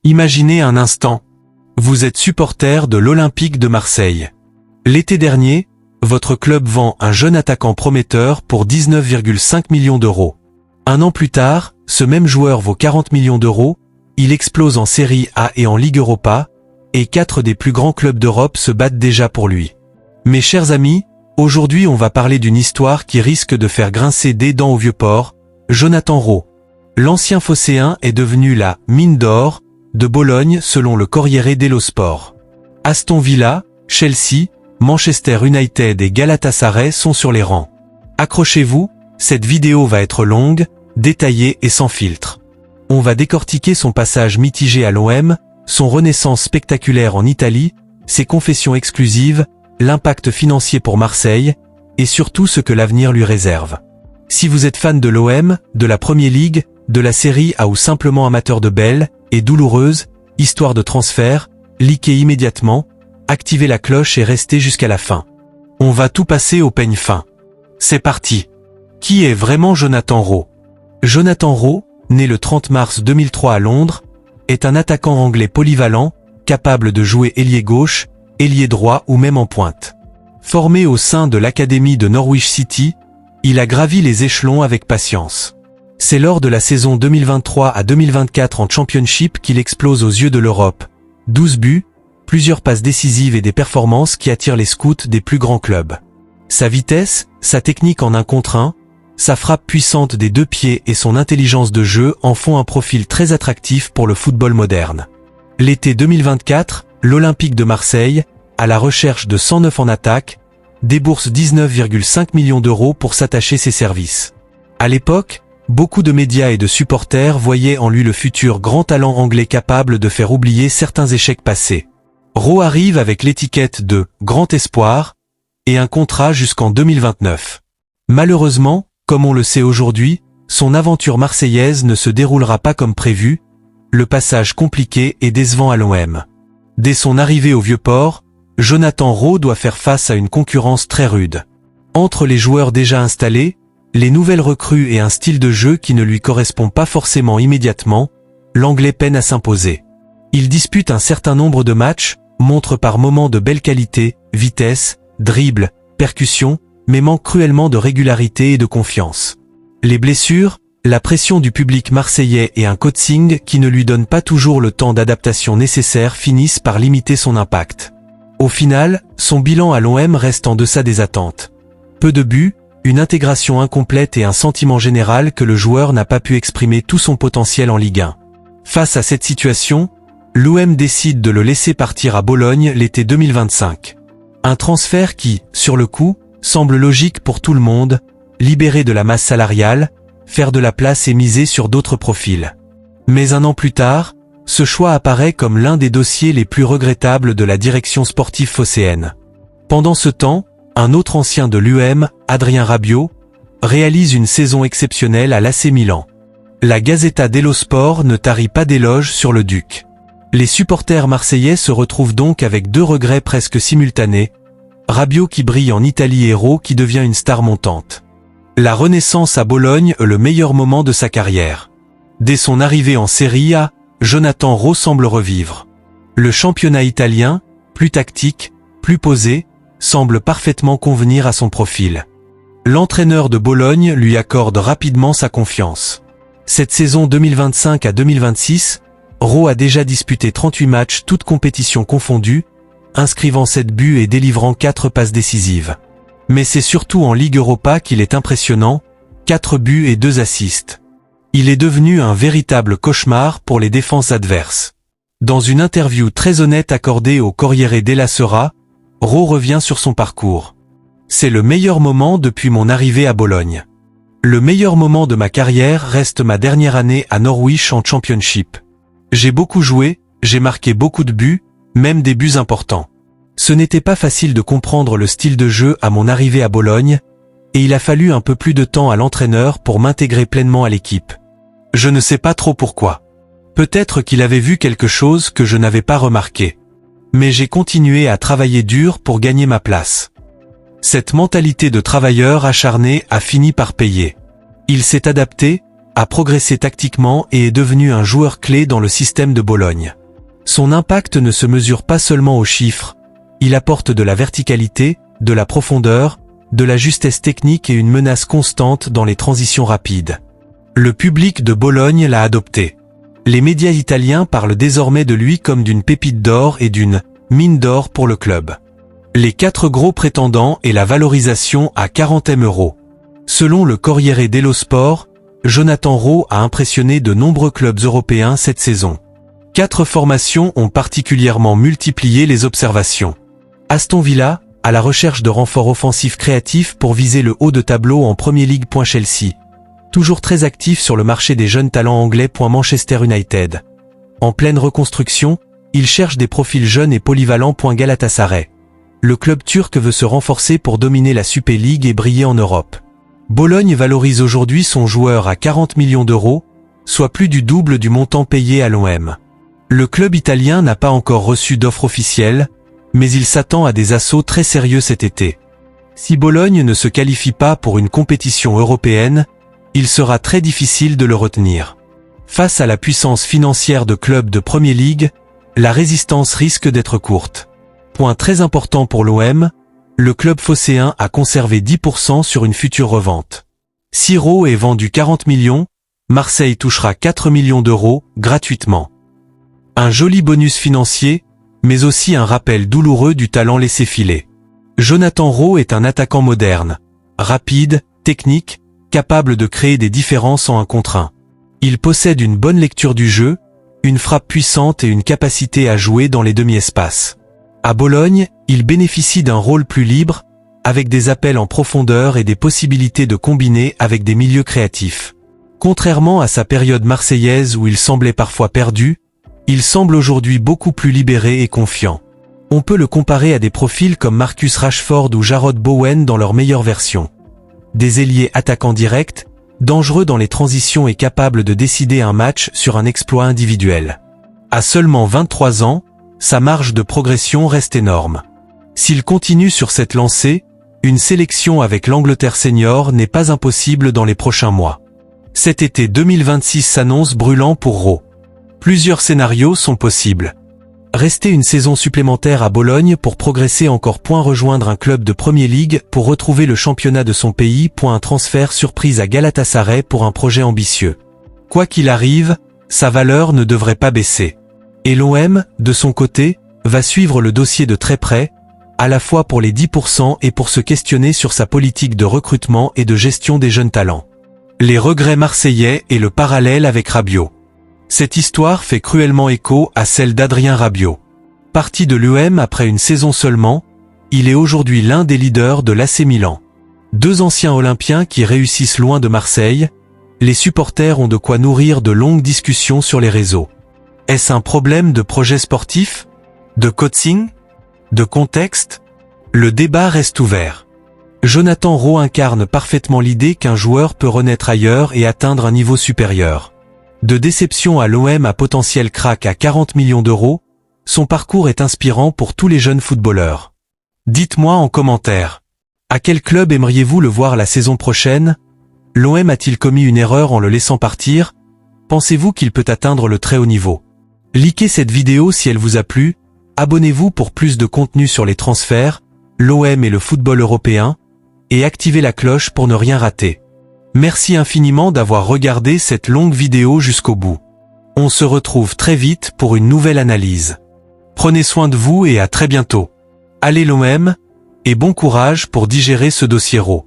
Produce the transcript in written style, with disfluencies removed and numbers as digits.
Imaginez un instant. Vous êtes supporter de l'Olympique de Marseille. L'été dernier, votre club vend un jeune attaquant prometteur pour 19,5 millions d'euros. Un an plus tard, ce même joueur vaut 40 millions d'euros, il explose en Série A et en Ligue Europa, et 4 des plus grands clubs d'Europe se battent déjà pour lui. Mes chers amis, aujourd'hui on va parler d'une histoire qui risque de faire grincer des dents au Vieux-Port, Jonathan Rowe. L'ancien phocéen est devenu la « mine d'or » de Bologne selon le Corriere dello Sport. Aston Villa, Chelsea, Manchester United et Galatasaray sont sur les rangs. Accrochez-vous, cette vidéo va être longue, détaillée et sans filtre. On va décortiquer son passage mitigé à l'OM, son renaissance spectaculaire en Italie, ses confessions exclusives, l'impact financier pour Marseille, et surtout ce que l'avenir lui réserve. Si vous êtes fan de l'OM, de la Premier League, de la Série A ou simplement amateur de belles et douloureuses histoires de transfert, likez immédiatement, activez la cloche et restez jusqu'à la fin. On va tout passer au peigne fin. C'est parti. Qui est vraiment Jonathan Rowe? Jonathan Rowe, né le 30 mars 2003 à Londres, est un attaquant anglais polyvalent, capable de jouer ailier gauche, ailier droit ou même en pointe. Formé au sein de l'académie de Norwich City, il a gravi les échelons avec patience. C'est lors de la saison 2023 à 2024 en Championship qu'il explose aux yeux de l'Europe. 12 buts, plusieurs passes décisives et des performances qui attirent les scouts des plus grands clubs. Sa vitesse, sa technique en 1 contre 1, sa frappe puissante des 2 pieds et son intelligence de jeu en font un profil très attractif pour le football moderne. L'été 2024, l'Olympique de Marseille, à la recherche de 109 en attaque, débourse 19,5 millions d'euros pour s'attacher ses services. À l'époque, beaucoup de médias et de supporters voyaient en lui le futur grand talent anglais capable de faire oublier certains échecs passés. Rowe arrive avec l'étiquette de « grand espoir » et un contrat jusqu'en 2029. Malheureusement, comme on le sait aujourd'hui, son aventure marseillaise ne se déroulera pas comme prévu, le passage compliqué et décevant à l'OM. Dès son arrivée au Vieux-Port, Jonathan Rowe doit faire face à une concurrence très rude. Entre les joueurs déjà installés, les nouvelles recrues et un style de jeu qui ne lui correspond pas forcément immédiatement, l'Anglais peine à s'imposer. Il dispute un certain nombre de matchs, montre par moments de belle qualité, vitesse, dribble, percussion, mais manque cruellement de régularité et de confiance. Les blessures, la pression du public marseillais et un coaching qui ne lui donne pas toujours le temps d'adaptation nécessaire finissent par limiter son impact. Au final, son bilan à l'OM reste en deçà des attentes. Peu de buts, une intégration incomplète et un sentiment général que le joueur n'a pas pu exprimer tout son potentiel en Ligue 1. Face à cette situation, l'OM décide de le laisser partir à Bologne l'été 2025. Un transfert qui, sur le coup, semble logique pour tout le monde, libérer de la masse salariale, faire de la place et miser sur d'autres profils. Mais 1 an plus tard, ce choix apparaît comme l'un des dossiers les plus regrettables de la direction sportive phocéenne. Pendant ce temps, un autre ancien de l'UM, Adrien Rabiot, réalise une saison exceptionnelle à l'AC Milan. La Gazzetta dello Sport ne tarit pas d'éloges sur le Duc. Les supporters marseillais se retrouvent donc avec 2 regrets presque simultanés, Rabiot qui brille en Italie et Rowe qui devient une star montante. La renaissance à Bologne est le meilleur moment de sa carrière. Dès son arrivée en Serie A, Jonathan Rowe semble revivre. Le championnat italien, plus tactique, plus posé, semble parfaitement convenir à son profil. L'entraîneur de Bologne lui accorde rapidement sa confiance. Cette saison 2025 à 2026, Rowe a déjà disputé 38 matchs toutes compétitions confondues, inscrivant 7 buts et délivrant 4 passes décisives. Mais c'est surtout en Ligue Europa qu'il est impressionnant, 4 buts et 2 assists. Il est devenu un véritable cauchemar pour les défenses adverses. Dans une interview très honnête accordée au Corriere della Sera, Rowe revient sur son parcours. C'est le meilleur moment depuis mon arrivée à Bologne. Le meilleur moment de ma carrière reste ma dernière année à Norwich en Championship. J'ai beaucoup joué, j'ai marqué beaucoup de buts, même des buts importants. Ce n'était pas facile de comprendre le style de jeu à mon arrivée à Bologne, et il a fallu un peu plus de temps à l'entraîneur pour m'intégrer pleinement à l'équipe. Je ne sais pas trop pourquoi. Peut-être qu'il avait vu quelque chose que je n'avais pas remarqué. Mais j'ai continué à travailler dur pour gagner ma place. Cette mentalité de travailleur acharné a fini par payer. Il s'est adapté, a progressé tactiquement et est devenu un joueur clé dans le système de Bologne. Son impact ne se mesure pas seulement aux chiffres, il apporte de la verticalité, de la profondeur, de la justesse technique et une menace constante dans les transitions rapides. Le public de Bologne l'a adopté. Les médias italiens parlent désormais de lui comme d'une pépite d'or et d'une mine d'or pour le club. Les 4 gros prétendants et la valorisation à 40 M €. Selon le Corriere dello Sport, Jonathan Rowe a impressionné de nombreux clubs européens cette saison. 4 formations ont particulièrement multiplié les observations. Aston Villa, à la recherche de renforts offensifs créatifs pour viser le haut de tableau en Premier League. Chelsea, toujours très actif sur le marché des jeunes talents anglais. Manchester United, en pleine reconstruction, il cherche des profils jeunes et polyvalents. Galatasaray, le club turc veut se renforcer pour dominer la Super League et briller en Europe. Bologne valorise aujourd'hui son joueur à 40 millions €, soit plus du double du montant payé à l'OM. Le club italien n'a pas encore reçu d'offre officielle, mais il s'attend à des assauts très sérieux cet été. Si Bologne ne se qualifie pas pour une compétition européenne, il sera très difficile de le retenir. Face à la puissance financière de clubs de Premier League, la résistance risque d'être courte. Point très important pour l'OM, le club phocéen a conservé 10% sur une future revente. Si Rowe est vendu 40 millions, Marseille touchera 4 millions € gratuitement. Un joli bonus financier, mais aussi un rappel douloureux du talent laissé filer. Jonathan Rowe est un attaquant moderne, rapide, technique, capable de créer des différences en 1 contre 1. Il possède une bonne lecture du jeu, une frappe puissante et une capacité à jouer dans les demi-espaces. À Bologne, il bénéficie d'un rôle plus libre, avec des appels en profondeur et des possibilités de combiner avec des milieux créatifs. Contrairement à sa période marseillaise où il semblait parfois perdu, il semble aujourd'hui beaucoup plus libéré et confiant. On peut le comparer à des profils comme Marcus Rashford ou Jarrod Bowen dans leur meilleure version. Des ailiers attaquants directs, dangereux dans les transitions et capables de décider un match sur un exploit individuel. À seulement 23 ans, sa marge de progression reste énorme. S'il continue sur cette lancée, une sélection avec l'Angleterre senior n'est pas impossible dans les prochains mois. Cet été 2026 s'annonce brûlant pour Rowe. Plusieurs scénarios sont possibles. Rester une saison supplémentaire à Bologne pour progresser encore. Rejoindre un club de Premier League pour retrouver le championnat de son pays. Un transfert surprise à Galatasaray pour un projet ambitieux. Quoi qu'il arrive, sa valeur ne devrait pas baisser. Et l'OM, de son côté, va suivre le dossier de très près, à la fois pour les 10% et pour se questionner sur sa politique de recrutement et de gestion des jeunes talents. Les regrets marseillais et le parallèle avec Rabiot. Cette histoire fait cruellement écho à celle d'Adrien Rabiot. Parti de l'OM après une saison seulement, il est aujourd'hui l'un des leaders de l'AC Milan. 2 anciens Olympiens qui réussissent loin de Marseille, les supporters ont de quoi nourrir de longues discussions sur les réseaux. Est-ce un problème de projet sportif? De coaching? De contexte? Le débat reste ouvert. Jonathan Rowe incarne parfaitement l'idée qu'un joueur peut renaître ailleurs et atteindre un niveau supérieur. De déception à l'OM à potentiel crack à 40 millions €, son parcours est inspirant pour tous les jeunes footballeurs. Dites-moi en commentaire. À quel club aimeriez-vous le voir la saison prochaine? L'OM a-t-il commis une erreur en le laissant partir? Pensez-vous qu'il peut atteindre le très haut niveau? Likez cette vidéo si elle vous a plu, abonnez-vous pour plus de contenu sur les transferts, l'OM et le football européen, et activez la cloche pour ne rien rater. Merci infiniment d'avoir regardé cette longue vidéo jusqu'au bout. On se retrouve très vite pour une nouvelle analyse. Prenez soin de vous et à très bientôt. Allez l'OM, et bon courage pour digérer ce dossier Rowe.